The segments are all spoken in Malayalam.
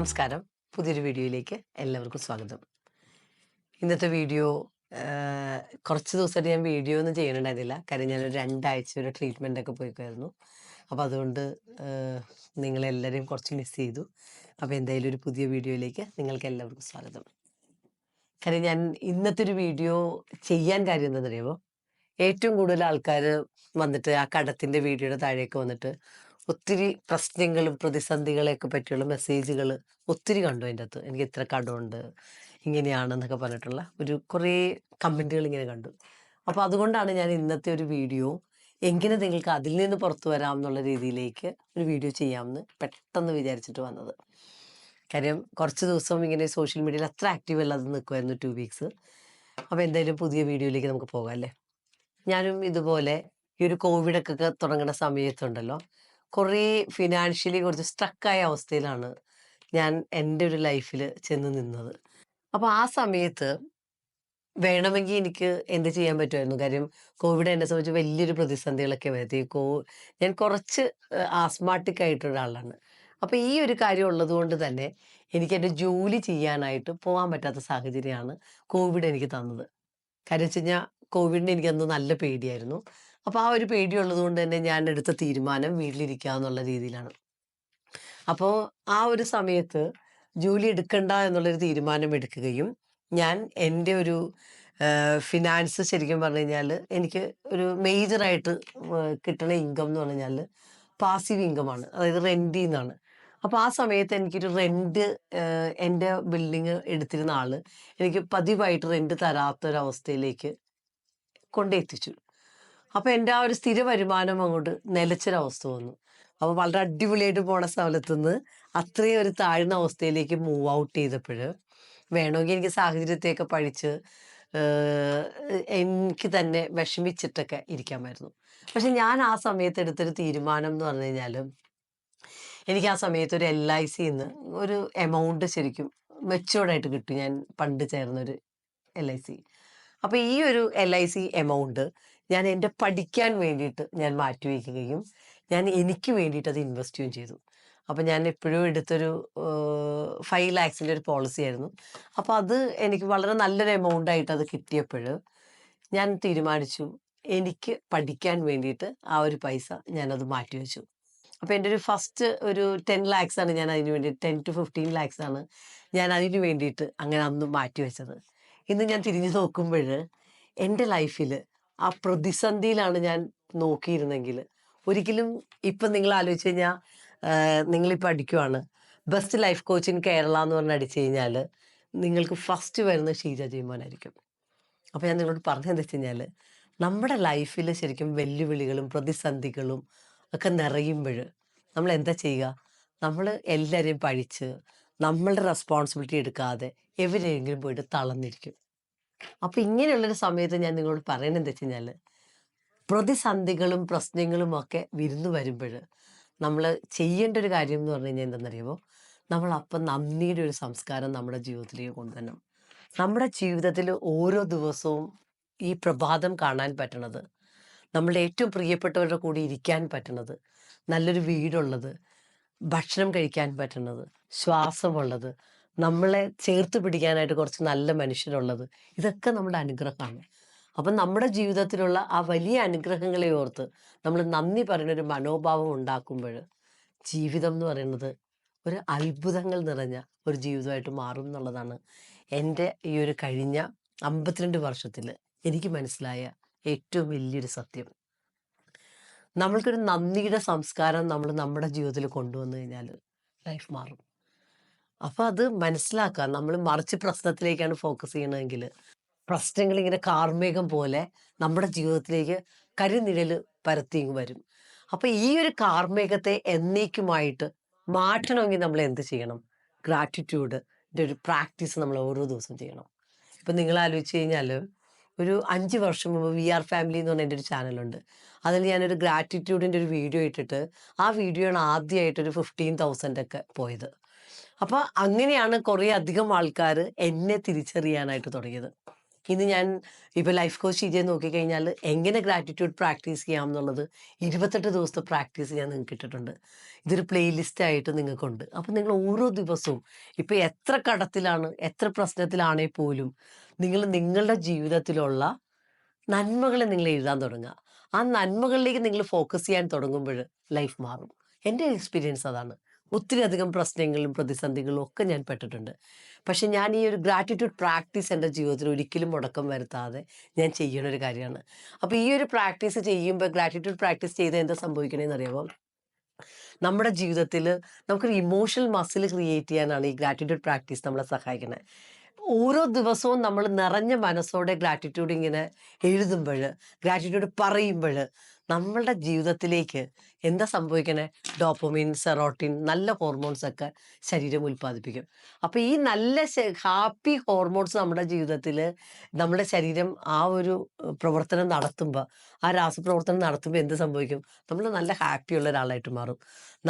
നമസ്കാരം. പുതിയൊരു വീഡിയോയിലേക്ക് എല്ലാവർക്കും സ്വാഗതം. ഇന്നത്തെ വീഡിയോ കുറച്ച് ദിവസമായിട്ട് ഞാൻ വീഡിയോ ഒന്നും ചെയ്യണുണ്ടായിരുന്നില്ല. കാര്യം ഞാനൊരു 2 ആഴ്ച ഒരു ട്രീറ്റ്മെൻറ്റൊക്കെ പോയിക്കുമായിരുന്നു. അപ്പോൾ അതുകൊണ്ട് നിങ്ങളെല്ലാവരെയും കുറച്ച് മിസ് ചെയ്തു. അപ്പോൾ എന്തായാലും ഒരു പുതിയ വീഡിയോയിലേക്ക് നിങ്ങൾക്ക് എല്ലാവർക്കും സ്വാഗതം. കാര്യം ഞാൻ ഇന്നത്തെ ഒരു വീഡിയോ ചെയ്യാൻ കാര്യം എന്താണെന്നറിയാമോ? ഏറ്റവും കൂടുതൽ ആൾക്കാർ വന്നിട്ട് ആ കടത്തിൻ്റെ വീഡിയോയുടെ താഴേക്ക് വന്നിട്ട് ഒത്തിരി പ്രശ്നങ്ങളും പ്രതിസന്ധികളെയൊക്കെ പറ്റിയുള്ള മെസ്സേജുകൾ ഒത്തിരി കണ്ടു. അതിൻ്റെ അകത്ത് എനിക്ക് ഇത്ര കടമുണ്ട്, ഇങ്ങനെയാണെന്നൊക്കെ പറഞ്ഞിട്ടുള്ള കുറേ കമൻറ്റുകൾ ഇങ്ങനെ കണ്ടു. അപ്പോൾ അതുകൊണ്ടാണ് ഞാൻ ഇന്നത്തെ ഒരു വീഡിയോ എങ്ങനെ നിങ്ങൾക്ക് അതിൽ നിന്ന് പുറത്തു വരാം എന്നുള്ള രീതിയിലേക്ക് ഒരു വീഡിയോ ചെയ്യാമെന്ന് പെട്ടെന്ന് വിചാരിച്ചിട്ട് വന്നത്. കാര്യം കുറച്ച് ദിവസം ഇങ്ങനെ സോഷ്യൽ മീഡിയയിൽ അത്ര ആക്റ്റീവ് അല്ലാതെ നിൽക്കുമായിരുന്നു 2 വീക്സ്. അപ്പോൾ എന്തായാലും പുതിയ വീഡിയോയിലേക്ക് നമുക്ക് പോകാം അല്ലേ. ഞാനും ഇതുപോലെ ഈ ഒരു കോവിഡൊക്കെ തുടങ്ങുന്ന സമയത്തുണ്ടല്ലോ, കുറേ ഫിനാൻഷ്യലി കുറച്ച് സ്ട്രക്കായ അവസ്ഥയിലാണ് ഞാൻ എൻ്റെ ഒരു ലൈഫിൽ ചെന്ന് നിന്നത്. അപ്പോൾ ആ സമയത്ത് വേണമെങ്കിൽ എനിക്ക് എന്ത് ചെയ്യാൻ പറ്റുമായിരുന്നു. കാര്യം കോവിഡ് എന്നെ സംബന്ധിച്ച് വലിയൊരു പ്രതിസന്ധികളൊക്കെ വരുത്തി. ഞാൻ കുറച്ച് ആസ്മാട്ടിക് ആയിട്ടൊരാളാണ്. അപ്പോൾ ഈ ഒരു കാര്യം ഉള്ളതുകൊണ്ട് തന്നെ എനിക്ക് എൻ്റെ ജോലി ചെയ്യാനായിട്ട് പോകാൻ പറ്റാത്ത സാഹചര്യമാണ് കോവിഡ് എനിക്ക് തന്നത്. കാര്യം വെച്ച് കഴിഞ്ഞാൽ കോവിഡിന് എനിക്കന്ന് നല്ല പേടിയായിരുന്നു. അപ്പോൾ ആ ഒരു പേടിയുള്ളത് കൊണ്ട് തന്നെ ഞാൻ എടുത്ത തീരുമാനം വീട്ടിലിരിക്കുക എന്നുള്ള രീതിയിലാണ്. അപ്പോൾ ആ ഒരു സമയത്ത് ജോലി എടുക്കണ്ട എന്നുള്ളൊരു തീരുമാനം എടുക്കുകയും ഞാൻ എൻ്റെ ഒരു ഫിനാൻസ് ശരിക്കും പറഞ്ഞു കഴിഞ്ഞാൽ എനിക്ക് ഒരു മേജറായിട്ട് കിട്ടുന്ന ഇൻകം എന്ന് പറഞ്ഞു കഴിഞ്ഞാൽ പാസീവ് ഇൻകമാണ്, അതായത് റെൻറ്റിൽ നിന്നാണ്. അപ്പോൾ ആ സമയത്ത് എനിക്കൊരു റെൻറ്റ് എൻ്റെ ബിൽഡിങ് എടുത്തിരുന്ന ആൾ എനിക്ക് പതിവായിട്ട് റെൻറ്റ് തരാത്തൊരവസ്ഥയിലേക്ക് കൊണ്ടെത്തിച്ചു. അപ്പോൾ എൻ്റെ ആ ഒരു സ്ഥിര വരുമാനം അങ്ങോട്ട് നിലച്ചൊരവസ്ഥ വന്നു. അപ്പോൾ വളരെ അടിപൊളിയായിട്ട് പോണ സ്ഥലത്തുനിന്ന് അത്രയും ഒരു താഴ്ന്ന അവസ്ഥയിലേക്ക് മൂവ് ഔട്ട് ചെയ്തപ്പോൾ വേണമെങ്കിൽ എനിക്ക് സാഹചര്യത്തെയൊക്കെ പഴിച്ച് എനിക്ക് തന്നെ വിഷമിച്ചിട്ടൊക്കെ ഇരിക്കാമായിരുന്നു. പക്ഷെ ഞാൻ ആ സമയത്ത് എടുത്തൊരു തീരുമാനം എന്ന് പറഞ്ഞു കഴിഞ്ഞാൽ, എനിക്ക് ആ സമയത്ത് ഒരു LICന്ന് ഒരു എമൗണ്ട് ശരിക്കും മെച്ചുവേർഡായിട്ട് കിട്ടി. ഞാൻ പണ്ട് ചേർന്നൊരു LIC. അപ്പോൾ ഈ ഒരു LIC എമൗണ്ട് ഞാൻ എൻ്റെ പഠിക്കാൻ വേണ്ടിയിട്ട് ഞാൻ മാറ്റിവെക്കുകയും ഞാൻ എനിക്ക് വേണ്ടിയിട്ട് അത് ഇൻവെസ്റ്റ് ചെയ്യുകയും ചെയ്തു. അപ്പോൾ ഞാൻ എപ്പോഴും എടുത്തൊരു 5 lakhസിൻ്റെ ഒരു പോളിസി ആയിരുന്നു. അപ്പോൾ അത് എനിക്ക് വളരെ നല്ലൊരു എമൗണ്ടായിട്ട് അത് കിട്ടിയപ്പോൾ ഞാൻ തീരുമാനിച്ചു എനിക്ക് പഠിക്കാൻ വേണ്ടിയിട്ട് ആ ഒരു പൈസ ഞാനത് മാറ്റിവെച്ചു. അപ്പോൾ എൻ്റെ ഒരു ഫസ്റ്റ് ഒരു 10 lakhസാണ് ഞാൻ അതിന് വേണ്ടി 10 to 15 lakhസാണ് ഞാൻ അതിന് വേണ്ടിയിട്ട് അങ്ങനെ അന്ന് മാറ്റിവെച്ചത്. ഇന്ന് ഞാൻ തിരിഞ്ഞു നോക്കുമ്പോൾ എൻ്റെ ലൈഫിൽ ആ പ്രതിസന്ധിയിലാണ് ഞാൻ നോക്കിയിരുന്നെങ്കിൽ ഒരിക്കലും ഇപ്പം നിങ്ങൾ ആലോചിച്ച് കഴിഞ്ഞാൽ നിങ്ങളിപ്പോൾ അടിക്കുവാണ് best life coach in Kerala എന്ന് പറഞ്ഞ് അടിച്ചു കഴിഞ്ഞാൽ നിങ്ങൾക്ക് ഫസ്റ്റ് വരുന്ന ഷീജ ജയ്മോനായിരിക്കും. അപ്പോൾ ഞാൻ നിങ്ങളോട് പറഞ്ഞതെന്ന് വെച്ച് കഴിഞ്ഞാൽ നമ്മുടെ ലൈഫിൽ ശരിക്കും വെല്ലുവിളികളും പ്രതിസന്ധികളും ഒക്കെ നിറയുമ്പോൾ നമ്മൾ എന്താ ചെയ്യുക? നമ്മൾ എല്ലാവരെയും പഴിച്ച് നമ്മളുടെ റെസ്പോൺസിബിലിറ്റി എടുക്കാതെ എവരെയെങ്കിലും പോയിട്ട് തളർന്നിരിക്കും. അപ്പോൾ ഇങ്ങനെയുള്ളൊരു സമയത്ത് ഞാൻ നിങ്ങളോട് പറയുന്നത് എന്താ വെച്ച് കഴിഞ്ഞാൽ, പ്രതിസന്ധികളും പ്രശ്നങ്ങളും ഒക്കെ വിരുന്ന് വരുമ്പോൾ നമ്മൾ ചെയ്യേണ്ട ഒരു കാര്യം എന്ന് പറഞ്ഞു കഴിഞ്ഞാൽ എന്താണെന്നറിയുമോ? നമ്മളപ്പം നന്ദിയുടെ ഒരു സംസ്കാരം നമ്മുടെ ജീവിതത്തിലേക്ക് കൊണ്ടുവരണം. നമ്മുടെ ജീവിതത്തിൽ ഓരോ ദിവസവും ഈ പ്രഭാതം കാണാൻ പറ്റണത്, നമ്മളുടെ ഏറ്റവും പ്രിയപ്പെട്ടവരുടെ കൂടെ ഇരിക്കാൻ പറ്റണത്, നല്ലൊരു വീടുള്ളത്, ഭക്ഷണം കഴിക്കാൻ പറ്റുന്നത്, ശ്വാസമുള്ളത്, നമ്മളെ ചേർത്ത് പിടിക്കാനായിട്ട് കുറച്ച് നല്ല മനുഷ്യരുള്ളത്, ഇതൊക്കെ നമ്മുടെ അനുഗ്രഹമാണ്. അപ്പം നമ്മുടെ ജീവിതത്തിലുള്ള ആ വലിയ അനുഗ്രഹങ്ങളെ ഓർത്ത് നമ്മൾ നന്ദി പറയുന്നൊരു മനോഭാവം ഉണ്ടാക്കുമ്പോൾ ജീവിതം എന്ന് പറയുന്നത് ഒരു അത്ഭുതങ്ങൾ നിറഞ്ഞ ഒരു ജീവിതമായിട്ട് മാറും എന്നുള്ളതാണ് എൻ്റെ ഈ ഒരു കഴിഞ്ഞ 52 വർഷത്തിൽ എനിക്ക് മനസ്സിലായ ഏറ്റവും വലിയൊരു സത്യം. നമ്മൾക്കൊരു നന്ദിയുടെ സംസ്കാരം നമ്മൾ നമ്മുടെ ജീവിതത്തിൽ കൊണ്ടുവന്നു കഴിഞ്ഞാൽ ലൈഫ് മാറും. അപ്പോൾ അത് മനസ്സിലാക്കുക. നമ്മൾ മറിച്ച് പ്രശ്നത്തിലേക്കാണ് ഫോക്കസ് ചെയ്യണമെങ്കിൽ പ്രശ്നങ്ങൾ ഇങ്ങനെ കാർമേഘം പോലെ നമ്മുടെ ജീവിതത്തിലേക്ക് കരിനിഴൽ പരത്തി വരും. അപ്പോൾ ഈ ഒരു കാർമേഘത്തെ എന്നേക്കുമായിട്ട് മാറ്റണമെങ്കിൽ നമ്മൾ എന്ത് ചെയ്യണം? ഗ്രാറ്റിറ്റ്യൂഡിൻ്റെ ഒരു പ്രാക്ടീസ് നമ്മൾ ഓരോ ദിവസവും ചെയ്യണം. ഇപ്പം നിങ്ങൾ ആലോചിച്ച് കഴിഞ്ഞാൽ ഒരു 5 വർഷം മുമ്പ് VR ഫാമിലി എന്ന് പറഞ്ഞ എൻ്റെ ഒരു ചാനലുണ്ട്. അതിൽ ഞാനൊരു ഗ്രാറ്റിറ്റ്യൂഡിൻ്റെ ഒരു വീഡിയോ ഇട്ടിട്ട് ആ വീഡിയോയാണ് ആദ്യമായിട്ടൊരു 15,000 ഒക്കെ പോയത്. അപ്പോൾ അങ്ങനെയാണ് കുറേ അധികം ആൾക്കാർ എന്നെ തിരിച്ചറിയാനായിട്ട് തുടങ്ങിയത്. ഇന്ന് ഞാൻ ഇപ്പോൾ ലൈഫ് കോച്ച് ചെയ്ത് നോക്കിക്കഴിഞ്ഞാൽ എങ്ങനെ ഗ്രാറ്റിറ്റ്യൂഡ് പ്രാക്ടീസ് ചെയ്യാം എന്നുള്ളത് 28 ദിവസത്തെ പ്രാക്ടീസ് ഞാൻ നിങ്ങൾക്ക് ഇട്ടിട്ടുണ്ട്. ഇതൊരു പ്ലേലിസ്റ്റ് ആയിട്ട് നിങ്ങൾക്കുണ്ട്. അപ്പം നിങ്ങൾ ഓരോ ദിവസവും ഇപ്പോൾ എത്ര കടത്തിലാണ്, എത്ര പ്രശ്നത്തിലാണെങ്കിൽ പോലും നിങ്ങൾ നിങ്ങളുടെ ജീവിതത്തിലുള്ള നന്മകളെ നിങ്ങൾ എഴുതാൻ തുടങ്ങുക. ആ നന്മകളിലേക്ക് നിങ്ങൾ ഫോക്കസ് ചെയ്യാൻ തുടങ്ങുമ്പോൾ ലൈഫ് മാറും. എൻ്റെ എക്സ്പീരിയൻസ് അതാണ്. ഒത്തിരി അധികം പ്രശ്നങ്ങളും പ്രതിസന്ധികളും ഒക്കെ ഞാൻ പെട്ടിട്ടുണ്ട്. പക്ഷെ ഞാൻ ഈ ഒരു ഗ്രാറ്റിറ്റ്യൂഡ് പ്രാക്ടീസ് എൻ്റെ ജീവിതത്തിൽ ഒരിക്കലും മുടക്കം വരുത്താതെ ഞാൻ ചെയ്യണ ഒരു കാര്യമാണ്. അപ്പോൾ ഈ ഒരു പ്രാക്ടീസ് ചെയ്യുമ്പോൾ ഗ്രാറ്റിറ്റ്യൂഡ് പ്രാക്ടീസ് ചെയ്താൽ എന്താ സംഭവിക്കണേന്ന് അറിയാമോ? നമ്മുടെ ജീവിതത്തിൽ നമുക്കൊരു ഇമോഷണൽ മസിൽ ക്രിയേറ്റ് ചെയ്യാനാണ് ഈ ഗ്രാറ്റിറ്റ്യൂഡ് പ്രാക്ടീസ് നമ്മളെ സഹായിക്കുന്നത്. ഓരോ ദിവസവും നമ്മൾ നിറഞ്ഞ മനസ്സോടെ ഗ്രാറ്റിറ്റ്യൂഡ് ഇങ്ങനെ എഴുതുമ്പോൾ, ഗ്രാറ്റിറ്റ്യൂഡ് പറയുമ്പോൾ നമ്മളുടെ ജീവിതത്തിലേക്ക് എന്താ സംഭവിക്കണേ? ഡോപ്പമിൻ, സെറോട്ടിൻ, നല്ല ഹോർമോൺസ് ഒക്കെ ശരീരം ഉൽപ്പാദിപ്പിക്കും. അപ്പോൾ ഈ നല്ല ഹാപ്പി ഹോർമോൺസ് നമ്മുടെ ജീവിതത്തിൽ നമ്മുടെ ശരീരം ആ ഒരു പ്രവർത്തനം നടത്തുമ്പോൾ, ആ രാസപ്രവർത്തനം നടത്തുമ്പോൾ എന്ത് സംഭവിക്കും? നമ്മൾ നല്ല ഹാപ്പി ഉള്ള ഒരാളായിട്ട് മാറും.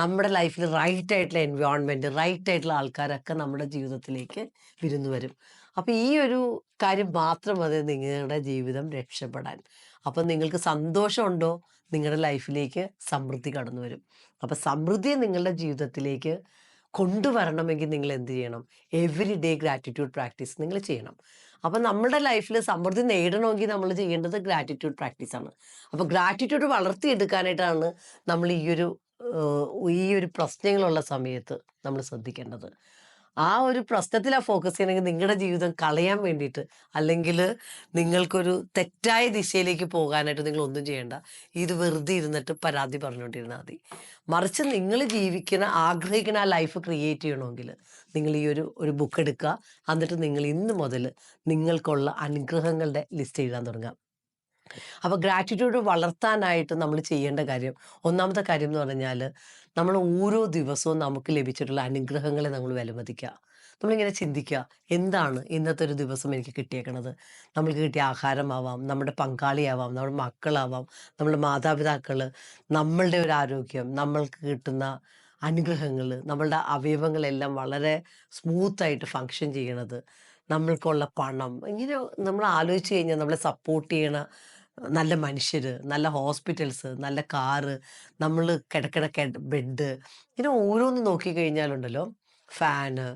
നമ്മുടെ ലൈഫിൽ റൈറ്റ് ആയിട്ടുള്ള എൻവയോൺമെൻറ്റ്, റൈറ്റ് ആയിട്ടുള്ള ആൾക്കാരൊക്കെ നമ്മുടെ ജീവിതത്തിലേക്ക് വിരുന്നു വരും. അപ്പോൾ ഈ ഒരു കാര്യം മാത്രം മതി നിങ്ങളുടെ ജീവിതം രക്ഷപ്പെടാൻ. അപ്പം നിങ്ങൾക്ക് സന്തോഷമുണ്ടോ? നിങ്ങളുടെ ലൈഫിലേക്ക് സമൃദ്ധി കടന്നു വരും. അപ്പം സമൃദ്ധിയെ നിങ്ങളുടെ ജീവിതത്തിലേക്ക് കൊണ്ടുവരണമെങ്കിൽ നിങ്ങൾ എന്ത് ചെയ്യണം? എവറി ഡേ ഗ്രാറ്റിറ്റ്യൂഡ് പ്രാക്ടീസ് നിങ്ങൾ ചെയ്യണം. അപ്പം നമ്മുടെ ലൈഫിൽ സമൃദ്ധി നേടണമെങ്കിൽ നമ്മൾ ചെയ്യേണ്ടത് ഗ്രാറ്റിറ്റ്യൂഡ് പ്രാക്ടീസാണ്. അപ്പോൾ ഗ്രാറ്റിറ്റ്യൂഡ് വളർത്തിയെടുക്കാനായിട്ടാണ് നമ്മൾ ഈ ഒരു പ്രശ്നങ്ങളുള്ള സമയത്ത് നമ്മൾ ശ്രദ്ധിക്കേണ്ടത്. ആ ഒരു പ്രശ്നത്തിലാണ് ഫോക്കസ് ചെയ്യണമെങ്കിൽ നിങ്ങളുടെ ജീവിതം കളയാൻ വേണ്ടിയിട്ട്, അല്ലെങ്കിൽ നിങ്ങൾക്കൊരു തെറ്റായ ദിശയിലേക്ക് പോകാനായിട്ട് നിങ്ങൾ ഒന്നും ചെയ്യേണ്ട. ഇത് വെറുതെ ഇരുന്നിട്ട് പരാതി പറഞ്ഞുകൊണ്ടിരുന്നാൽ മതി. മറിച്ച് നിങ്ങൾ ആഗ്രഹിക്കുന്ന ആ ലൈഫ് ക്രിയേറ്റ് ചെയ്യണമെങ്കിൽ നിങ്ങൾ ഈ ഒരു ബുക്ക് എടുക്കുക. എന്നിട്ട് നിങ്ങൾ ഇന്ന് മുതൽ നിങ്ങൾക്കുള്ള അനുഗ്രഹങ്ങളുടെ ലിസ്റ്റ് എഴുതാൻ തുടങ്ങുക. അപ്പോൾ ഗ്രാറ്റിറ്റ്യൂഡ് വളർത്താനായിട്ട് നമ്മൾ ചെയ്യേണ്ട കാര്യം, ഒന്നാമത്തെ കാര്യം എന്ന് പറഞ്ഞാൽ നമ്മൾ ഓരോ ദിവസവും നമുക്ക് ലഭിച്ചിട്ടുള്ള അനുഗ്രഹങ്ങളെ നമ്മൾ വിലമതിക്കുക. നമ്മളിങ്ങനെ ചിന്തിക്കുക, എന്താണ് ഇന്നത്തെ ഒരു ദിവസം എനിക്ക് കിട്ടിയേക്കണത്? നമ്മൾക്ക് കിട്ടിയ ആഹാരമാവാം, നമ്മുടെ പങ്കാളിയാവാം, നമ്മുടെ മക്കളാവാം, നമ്മുടെ മാതാപിതാക്കൾ, നമ്മളുടെ ഒരു ആരോഗ്യം, നമ്മൾക്ക് കിട്ടുന്ന അനുഗ്രഹങ്ങൾ, നമ്മളുടെ അവയവങ്ങളെല്ലാം വളരെ സ്മൂത്തായിട്ട് ഫങ്ഷൻ ചെയ്യണത്, നമ്മൾക്കുള്ള പണം, ഇങ്ങനെ നമ്മൾ ആലോചിച്ച് കഴിഞ്ഞാൽ നമ്മളെ സപ്പോർട്ട് ചെയ്യണ നല്ല മനുഷ്യർ, നല്ല ഹോസ്പിറ്റൽസ്, നല്ല കാറ്, നമ്മൾ കിടക്കണ ബെഡ്, ഇങ്ങനെ ഓരോന്ന് നോക്കിക്കഴിഞ്ഞാലുണ്ടല്ലോ, ഫാന്,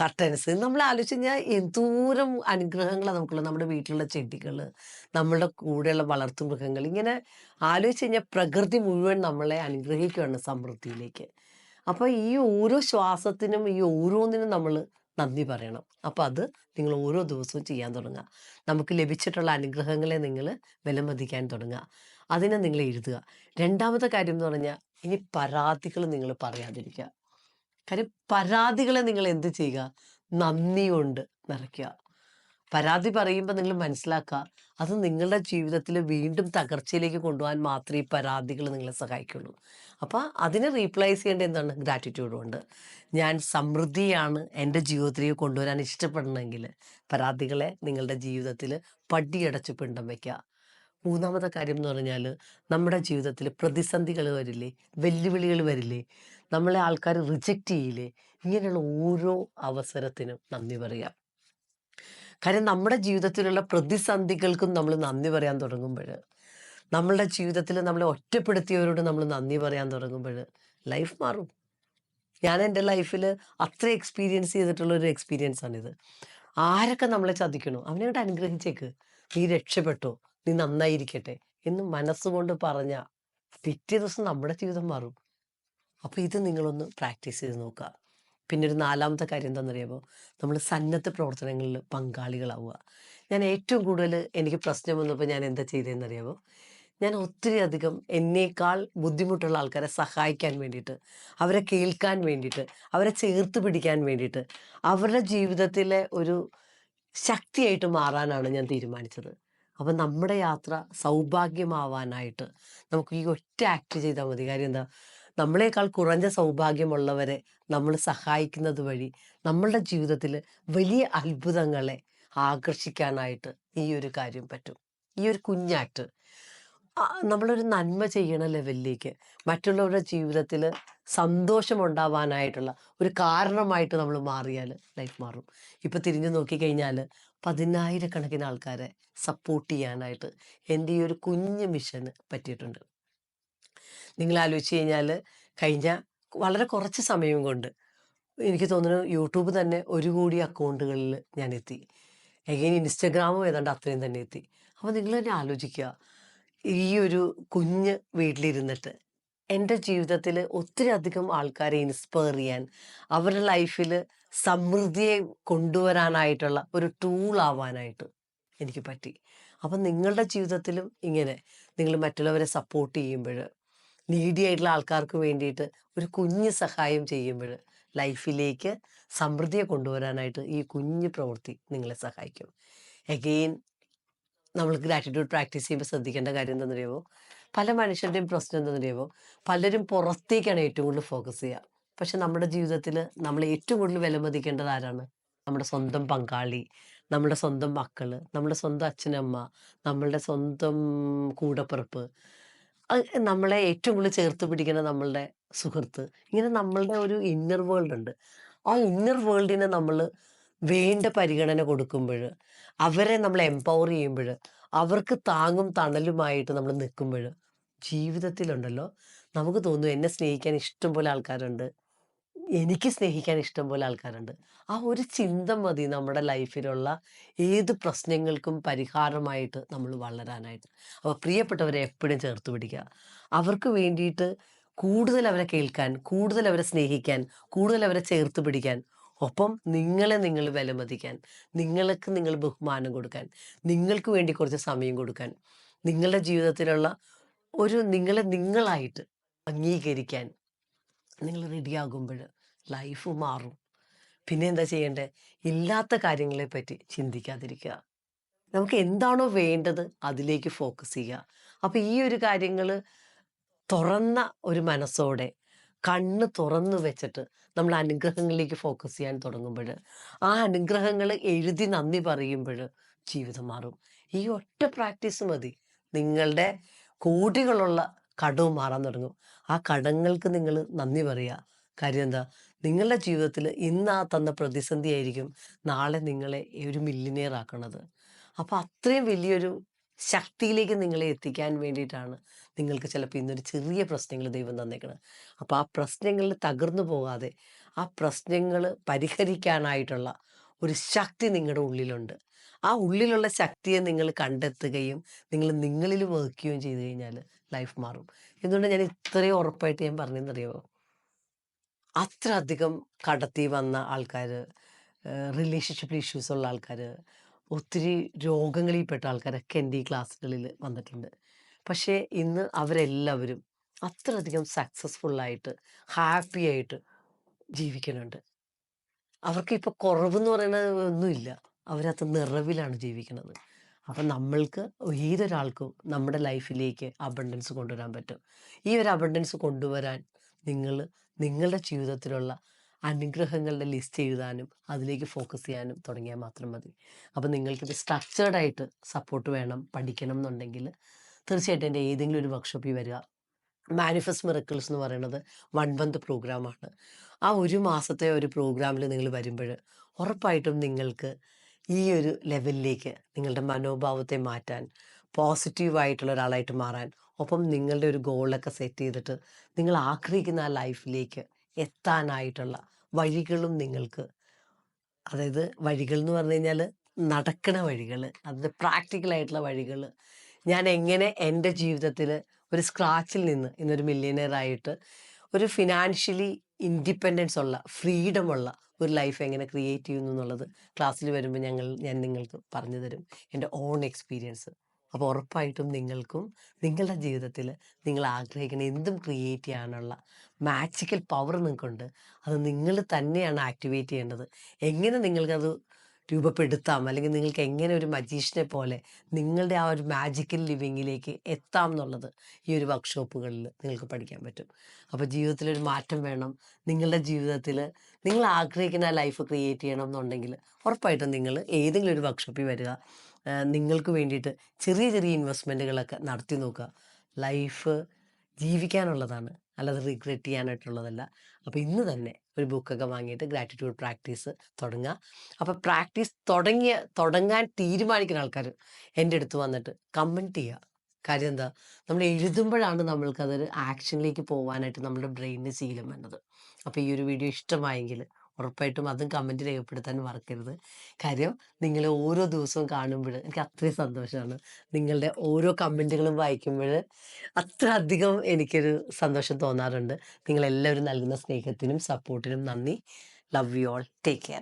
കർട്ടൻസ്, നമ്മൾ ആലോചിച്ച് കഴിഞ്ഞാൽ എന്തോരം അനുഗ്രഹങ്ങളാണ് നമുക്കുള്ളത്. നമ്മുടെ വീട്ടിലുള്ള ചെടികൾ, നമ്മളുടെ കൂടെയുള്ള വളർത്തുമൃഗങ്ങൾ, ഇങ്ങനെ ആലോചിച്ച് കഴിഞ്ഞാൽ പ്രകൃതി മുഴുവൻ നമ്മളെ അനുഗ്രഹിക്കുകയാണ് സമൃദ്ധിയിലേക്ക്. അപ്പോൾ ഈ ഓരോ ശ്വാസത്തിനും ഈ ഓരോന്നിനും നമ്മൾ നന്ദി പറയണം. അപ്പോൾ അത് നിങ്ങൾ ഓരോ ദിവസവും ചെയ്യാൻ തുടങ്ങുക. നമുക്ക് ലഭിച്ചിട്ടുള്ള അനുഗ്രഹങ്ങളെ നിങ്ങൾ വിലമതിക്കാൻ തുടങ്ങുക. അതിനെ നിങ്ങൾ എഴുതുക. രണ്ടാമത്തെ കാര്യം എന്ന് പറഞ്ഞാൽ, ഇനി പരാതികൾ നിങ്ങൾ പറയാതിരിക്കുക. കാര്യം പരാതികളെ നിങ്ങൾ എന്ത് ചെയ്യുക? നന്ദി കൊണ്ട് നിറയ്ക്കുക. പരാതി പറയുമ്പോൾ നിങ്ങൾ മനസ്സിലാക്കുക, അത് നിങ്ങളുടെ ജീവിതത്തിൽ വീണ്ടും തകർച്ചയിലേക്ക് കൊണ്ടുപോകാൻ മാത്രമേ ഈ പരാതികൾ നിങ്ങളെ സഹായിക്കുള്ളൂ. അപ്പോൾ അതിനെ റീപ്ലേസ് ചെയ്യേണ്ട എന്താണ്? ഗ്രാറ്റിറ്റ്യൂഡ് കൊണ്ട്. ഞാൻ സമൃദ്ധിയാണ് എൻ്റെ ജീവിതത്തിലേക്ക് കൊണ്ടുവരാൻ ഇഷ്ടപ്പെടണമെങ്കിൽ പരാതികളെ നിങ്ങളുടെ ജീവിതത്തിൽ പടിയടച്ച് പിണ്ടം വയ്ക്കുക. മൂന്നാമത്തെ കാര്യം എന്ന് പറഞ്ഞാൽ, നമ്മുടെ ജീവിതത്തിൽ പ്രതിസന്ധികൾ വരില്ലേ, വെല്ലുവിളികൾ വരില്ലേ, നമ്മളെ ആൾക്കാർ റിജക്റ്റ് ചെയ്യില്ലേ, ഇങ്ങനെയുള്ള ഓരോ അവസരത്തിനും നന്ദി പറയുക. കാര്യം നമ്മുടെ ജീവിതത്തിലുള്ള പ്രതിസന്ധികൾക്കും നമ്മൾ നന്ദി പറയാൻ തുടങ്ങുമ്പോൾ, നമ്മളുടെ ജീവിതത്തിൽ നമ്മളെ ഒറ്റപ്പെടുത്തിയവരോട് നമ്മൾ നന്ദി പറയാൻ തുടങ്ങുമ്പോൾ ലൈഫ് മാറും. ഞാൻ എൻ്റെ ലൈഫിൽ അത്ര എക്സ്പീരിയൻസ് ചെയ്തിട്ടുള്ള ഒരു എക്സ്പീരിയൻസ് ആണിത്. ആരൊക്കെ നമ്മളെ ചതിക്കണോ അവനെ കൊണ്ട് അനുഗ്രഹിച്ചേക്ക്, നീ രക്ഷപ്പെട്ടോ, നീ നന്നായിരിക്കട്ടെ എന്ന് മനസ്സുകൊണ്ട് പറഞ്ഞ പിറ്റേ ദിവസം നമ്മുടെ ജീവിതം മാറും. അപ്പോൾ ഇത് നിങ്ങളൊന്ന് പ്രാക്ടീസ് ചെയ്ത് നോക്കുക. പിന്നെ ഒരു നാലാമത്തെ കാര്യം എന്താണെന്നറിയാമോ? നമ്മൾ സന്നദ്ധ പ്രവർത്തനങ്ങളിൽ പങ്കാളികളാവുക. ഞാൻ ഏറ്റവും കൂടുതൽ എനിക്ക് പ്രശ്നം വന്നപ്പോൾ ഞാൻ എന്താ ചെയ്തതെന്നറിയാമോ? ഞാൻ ഒത്തിരി അധികം എന്നേക്കാൾ ബുദ്ധിമുട്ടുള്ള ആൾക്കാരെ സഹായിക്കാൻ വേണ്ടിയിട്ട്, അവരെ കേൾക്കാൻ വേണ്ടിയിട്ട്, അവരെ ചേർത്ത് പിടിക്കാൻ വേണ്ടിയിട്ട്, അവരുടെ ജീവിതത്തിലെ ഒരു ശക്തിയായിട്ട് മാറാനാണ് ഞാൻ തീരുമാനിച്ചത്. അപ്പം നമ്മുടെ യാത്ര സൗഭാഗ്യമാവാനായിട്ട് നമുക്ക് ഈ ഒറ്റ ആക്ട് ചെയ്താൽ മതി. കാര്യം എന്താ? നമ്മളെക്കാൾ കുറഞ്ഞ സൗഭാഗ്യമുള്ളവരെ നമ്മൾ സഹായിക്കുന്നത് വഴി നമ്മളുടെ ജീവിതത്തിൽ വലിയ അത്ഭുതങ്ങളെ ആകർഷിക്കാനായിട്ട് ഈ ഒരു കാര്യം പറ്റും. ഈ ഒരു കുഞ്ഞാക്ട് നമ്മളൊരു നന്മ ചെയ്യണ ലെവലിലേക്ക് മറ്റുള്ളവരുടെ ജീവിതത്തിൽ സന്തോഷമുണ്ടാവാനായിട്ടുള്ള ഒരു കാരണമായിട്ട് നമ്മൾ മാറിയാൽ ലൈഫ് മാറും. ഇപ്പം തിരിഞ്ഞു നോക്കിക്കഴിഞ്ഞാൽ പതിനായിരക്കണക്കിന് ആൾക്കാരെ സപ്പോർട്ട് ചെയ്യാനായിട്ട് എൻ്റെ ഈ ഒരു കുഞ്ഞു മിഷന് പറ്റിയിട്ടുണ്ട്. നിങ്ങൾ ആലോചിച്ച് കഴിഞ്ഞാൽ കഴിഞ്ഞ വളരെ കുറച്ച് സമയം കൊണ്ട് എനിക്ക് തോന്നുന്നു യൂട്യൂബ് തന്നെ 1 കോടി അക്കൗണ്ടുകളിൽ ഞാൻ എത്തി. എഗെയിൻ ഇൻസ്റ്റഗ്രാമും ഏതാണ്ട് അത്രയും തന്നെ എത്തി. അപ്പോൾ നിങ്ങൾ തന്നെ ആലോചിക്കുക, ഈ ഒരു കുഞ്ഞ് വീട്ടിലിരുന്നിട്ട് എൻ്റെ ജീവിതത്തിൽ ഒത്തിരി അധികം ആൾക്കാരെ ഇൻസ്പയർ ചെയ്യാൻ, അവരുടെ ലൈഫിൽ സമൃദ്ധിയെ കൊണ്ടുവരാനായിട്ടുള്ള ഒരു ടൂൾ ആവാനായിട്ട് എനിക്ക് പറ്റി. അപ്പം നിങ്ങളുടെ ജീവിതത്തിലും ഇങ്ങനെ നിങ്ങൾ മറ്റുള്ളവരെ സപ്പോർട്ട് ചെയ്യുമ്പോൾ, നീഡി ആയിട്ടുള്ള ആൾക്കാർക്ക് വേണ്ടിയിട്ട് ഒരു കുഞ്ഞ് സഹായം ചെയ്യുമ്പോൾ ലൈഫിലേക്ക് സമൃദ്ധിയെ കൊണ്ടുവരാനായിട്ട് ഈ കുഞ്ഞ് പ്രവൃത്തി നിങ്ങളെ സഹായിക്കും. എഗെയിൻ നമ്മൾ ഗ്രാറ്റിറ്റ്യൂഡ് പ്രാക്ടീസ് ചെയ്യുമ്പോൾ ശ്രദ്ധിക്കേണ്ട കാര്യം എന്താണെന്നറിയാമോ? പല മനുഷ്യരുടെയും പ്രശ്നം എന്താണെന്നറിയാമോ? പലരും പുറത്തേക്കാണ് ഏറ്റവും കൂടുതൽ ഫോക്കസ് ചെയ്യുക. പക്ഷെ നമ്മുടെ ജീവിതത്തിൽ നമ്മൾ ഏറ്റവും കൂടുതൽ വിലമതിക്കേണ്ടത് ആരാണ്? നമ്മുടെ സ്വന്തം പങ്കാളി, നമ്മുടെ സ്വന്തം മക്കള്, നമ്മുടെ സ്വന്തം അച്ഛനമ്മ, നമ്മളുടെ സ്വന്തം കൂടപ്പിറപ്പ്, നമ്മളെ ഏറ്റവും കൂടുതൽ ചേർത്ത് പിടിക്കുന്ന നമ്മളുടെ സുഹൃത്ത്. ഇങ്ങനെ നമ്മളുടെ ഒരു ഇന്നർ വേൾഡ് ഉണ്ട്. ആ ഇന്നർ വേൾഡിനെ നമ്മൾ വേണ്ട പരിഗണന കൊടുക്കുമ്പോൾ, അവരെ നമ്മൾ എംപവർ ചെയ്യുമ്പോൾ, അവർക്ക് താങ്ങും തണലുമായിട്ട് നമ്മൾ നിൽക്കുമ്പോൾ, ജീവിതത്തിലുണ്ടല്ലോ നമുക്ക് തോന്നും എന്നെ സ്നേഹിക്കാൻ ഇഷ്ടം പോലെ ആൾക്കാരുണ്ട്, എനിക്ക് സ്നേഹിക്കാൻ ഇഷ്ടം പോലെ ആൾക്കാരുണ്ട്. ആ ഒരു ചിന്ത മതി നമ്മുടെ ലൈഫിലുള്ള ഏത് പ്രശ്നങ്ങൾക്കും പരിഹാരമായിട്ട് നമ്മൾ വളരാനായിട്ട്. അപ്പോൾ പ്രിയപ്പെട്ടവരെ എപ്പോഴും ചേർത്ത് പിടിക്കുക. അവർക്ക് വേണ്ടിയിട്ട് കൂടുതൽ അവരെ കേൾക്കാൻ, കൂടുതൽ അവരെ സ്നേഹിക്കാൻ, കൂടുതൽ അവരെ ചേർത്ത് പിടിക്കാൻ, ഒപ്പം നിങ്ങളെ നിങ്ങൾ വിലമതിക്കാൻ, നിങ്ങൾക്ക് നിങ്ങൾ ബഹുമാനം കൊടുക്കാൻ, നിങ്ങൾക്ക് വേണ്ടി കുറച്ച് സമയം കൊടുക്കാൻ, നിങ്ങളുടെ ജീവിതത്തിലുള്ള ഒരു നിങ്ങളെ നിങ്ങളായിട്ട് അംഗീകരിക്കാൻ നിങ്ങൾ റെഡിയാകുമ്പോൾ ലൈഫ് മാറും. പിന്നെ എന്താ ചെയ്യേണ്ടേ? ഇല്ലാത്ത കാര്യങ്ങളെ പറ്റി ചിന്തിക്കാതിരിക്കുക. നമുക്ക് എന്താണോ വേണ്ടത് അതിലേക്ക് ഫോക്കസ് ചെയ്യുക. അപ്പോൾ ഈ ഒരു കാര്യങ്ങൾ തുറന്ന ഒരു മനസ്സോടെ, കണ്ണ് തുറന്നു വെച്ചിട്ട് നമ്മൾ അനുഗ്രഹങ്ങളിലേക്ക് ഫോക്കസ് ചെയ്യാൻ തുടങ്ങുമ്പോൾ, ആ അനുഗ്രഹങ്ങൾ എഴുതി നന്ദി പറയുമ്പോൾ ജീവിതം മാറും. ഈ ഒറ്റ പ്രാക്ടീസ് മതി നിങ്ങളുടെ കോടികളുള്ള കടവും മാറാൻ തുടങ്ങും. ആ കടങ്ങൾക്ക് നിങ്ങൾ നന്ദി പറയുക. കാര്യം എന്താ? നിങ്ങളുടെ ജീവിതത്തിൽ ഇന്ന് ആ തന്ന പ്രതിസന്ധി ആയിരിക്കും നാളെ നിങ്ങളെ ഒരു മില്യനെയർ ആക്കണത്. അപ്പോൾ അത്രയും വലിയൊരു ശക്തിയിലേക്ക് നിങ്ങളെ എത്തിക്കാൻ വേണ്ടിയിട്ടാണ് നിങ്ങൾക്ക് ചിലപ്പോൾ ഇന്നൊരു ചെറിയ പ്രശ്നങ്ങൾ ദൈവം തന്നേക്കണം. അപ്പോൾ ആ പ്രശ്നങ്ങളിൽ തകർന്നു പോകാതെ, ആ പ്രശ്നങ്ങൾ പരിഹരിക്കാനായിട്ടുള്ള ഒരു ശക്തി നിങ്ങളുടെ ഉള്ളിലുണ്ട്. ആ ഉള്ളിലുള്ള ശക്തിയെ നിങ്ങൾ കണ്ടെത്തുകയും നിങ്ങൾ നിങ്ങളിൽ വഹിക്കുകയും ചെയ്തു കഴിഞ്ഞാൽ ലൈഫ് മാറും. എന്തുകൊണ്ട് ഞാൻ ഇത്രയും ഉറപ്പായിട്ട് ഞാൻ പറഞ്ഞതെന്നറിയാമോ? അത്ര അധികം കടത്തി വന്ന ആൾക്കാർ, റിലേഷൻഷിപ്പ് ഇഷ്യൂസ് ഉള്ള ആൾക്കാർ, ഒത്തിരി രോഗങ്ങളിൽപ്പെട്ട ആൾക്കാരൊക്കെ എൻ്റെ ഈ ക്ലാസ്സുകളിൽ വന്നിട്ടുണ്ട്. പക്ഷേ ഇന്ന് അവരെല്ലാവരും അത്രയധികം സക്സസ്ഫുള്ളായിട്ട് ഹാപ്പി ആയിട്ട് ജീവിക്കുന്നുണ്ട്. അവർക്ക് ഇപ്പോൾ കുറവെന്ന് പറയുന്നത് ഒന്നുമില്ല. അവരത് നിറവിലാണ് ജീവിക്കുന്നത്. അപ്പം നമ്മൾക്ക് ഏതൊരാൾക്കും നമ്മുടെ ലൈഫിലേക്ക് അബണ്ടൻസ് കൊണ്ടുവരാൻ പറ്റും. ഈ ഒരു അബണ്ടൻസ് കൊണ്ടുവരാൻ നിങ്ങൾ നിങ്ങളുടെ ജീവിതത്തിലുള്ള അനുഗ്രഹങ്ങളുടെ ലിസ്റ്റ് എഴുതാനും അതിലേക്ക് ഫോക്കസ് ചെയ്യാനും തുടങ്ങിയാൽ മാത്രം മതി. അപ്പം നിങ്ങൾക്കിത് സ്ട്രക്ചേർഡായിട്ട് സപ്പോർട്ട് വേണം, പഠിക്കണം എന്നുണ്ടെങ്കിൽ തീർച്ചയായിട്ടും എൻ്റെ ഏതെങ്കിലും ഒരു വർക്ക്ഷോപ്പിൽ വരിക. മാനിഫെസ്റ്റ് മിറക്കിൾസ് എന്ന് പറയുന്നത് 1 മന്ത് പ്രോഗ്രാമാണ്. ആ ഒരു മാസത്തെ ഒരു പ്രോഗ്രാമിൽ നിങ്ങൾ വരുമ്പോൾ ഉറപ്പായിട്ടും നിങ്ങൾക്ക് ഈ ഒരു ലെവലിലേക്ക് നിങ്ങളുടെ മനോഭാവത്തെ മാറ്റാൻ, പോസിറ്റീവായിട്ടുള്ള ഒരാളായിട്ട് മാറാൻ, ഒപ്പം നിങ്ങളുടെ ഒരു ഗോളൊക്കെ സെറ്റ് ചെയ്തിട്ട് നിങ്ങൾ ആഗ്രഹിക്കുന്ന ആ ലൈഫിലേക്ക് എത്താനായിട്ടുള്ള വഴികളും നിങ്ങൾക്ക്, അതായത് വഴികൾ എന്ന് പറഞ്ഞു കഴിഞ്ഞാൽ നടക്കണ വഴികൾ, അത് പ്രാക്ടിക്കലായിട്ടുള്ള വഴികൾ. ഞാൻ എങ്ങനെ എൻ്റെ ജീവിതത്തിൽ ഒരു സ്ക്രാച്ചിൽ നിന്ന് ഇന്നൊരു മില്യനെയർ ആയിട്ട് ഒരു ഫിനാൻഷ്യലി ഇൻഡിപെൻഡൻസ് ഉള്ള, ഫ്രീഡമുള്ള ഒരു ലൈഫ് എങ്ങനെ ക്രിയേറ്റ് ചെയ്യുന്നു എന്നുള്ളത് ക്ലാസ്സിൽ വരുമ്പോൾ ഞാൻ നിങ്ങൾക്ക് പറഞ്ഞു തരും, എൻ്റെ ഓൺ എക്സ്പീരിയൻസ്. അപ്പോൾ ഉറപ്പായിട്ടും നിങ്ങൾക്കും നിങ്ങളുടെ ജീവിതത്തിൽ നിങ്ങൾ ആഗ്രഹിക്കുന്ന എന്തും ക്രിയേറ്റ് ചെയ്യാനുള്ള മാജിക്കൽ പവർ നിങ്ങൾക്കുണ്ട്. അത് നിങ്ങൾ തന്നെയാണ് ആക്ടിവേറ്റ് ചെയ്യേണ്ടത്. എങ്ങനെ നിങ്ങൾക്കത് രൂപപ്പെടുത്താം, അല്ലെങ്കിൽ നിങ്ങൾക്ക് എങ്ങനെ ഒരു മജീഷ്യനെ പോലെ നിങ്ങളുടെ ആ ഒരു മാജിക്കൽ ലിവിങ്ങിലേക്ക് എത്താം എന്നുള്ളത് ഈ ഒരു വർക്ക്ഷോപ്പുകളിൽ നിങ്ങൾക്ക് പഠിക്കാൻ പറ്റും. അപ്പോൾ ജീവിതത്തിലൊരു മാറ്റം വേണം, നിങ്ങളുടെ ജീവിതത്തിൽ നിങ്ങൾ ആഗ്രഹിക്കുന്ന ലൈഫ് ക്രിയേറ്റ് ചെയ്യണം എന്നുണ്ടെങ്കിൽ ഉറപ്പായിട്ടും നിങ്ങൾ ഏതെങ്കിലും ഒരു വർക്ക്ഷോപ്പിൽ വരിക. നിങ്ങൾക്ക് വേണ്ടിയിട്ട് ചെറിയ ചെറിയ ഇൻവെസ്റ്റ്മെൻറ്റുകളൊക്കെ നടത്തി നോക്കുക. ലൈഫ് ജീവിക്കാനുള്ളതാണ്, അല്ലാതെ റിഗ്രറ്റ് ചെയ്യാനായിട്ടുള്ളതല്ല. അപ്പോൾ ഇന്ന് തന്നെ ഒരു ബുക്കൊക്കെ വാങ്ങിയിട്ട് ഗ്രാറ്റിറ്റ്യൂഡ് പ്രാക്ടീസ് തുടങ്ങുക. അപ്പോൾ പ്രാക്ടീസ് തുടങ്ങാൻ തീരുമാനിക്കുന്ന ആൾക്കാർ എൻ്റെ അടുത്ത് വന്നിട്ട് കമൻറ്റ് ചെയ്യുക. കാര്യം എന്താ, നമ്മൾ എഴുതുമ്പോഴാണ് നമ്മൾക്കതൊരു ആക്ഷനിലേക്ക് പോകാനായിട്ട് നമ്മുടെ ബ്രെയിനിന് ശീലം വരുന്നത്. അപ്പോൾ ഈ ഒരു വീഡിയോ ഇഷ്ടമായെങ്കിൽ ഉറപ്പായിട്ടും അതും കമൻറ്റ് രേഖപ്പെടുത്താൻ മറക്കരുത്. കാര്യം നിങ്ങൾ ഓരോ ദിവസവും കാണുമ്പോൾ എനിക്ക് അത്രയും സന്തോഷമാണ്. നിങ്ങളുടെ ഓരോ കമൻറ്റുകളും വായിക്കുമ്പോൾ അത്ര അധികം എനിക്കൊരു സന്തോഷം തോന്നാറുണ്ട്. നിങ്ങളെല്ലാവരും നൽകുന്ന സ്നേഹത്തിനും സപ്പോർട്ടിനും നന്ദി. Love you all. Take care.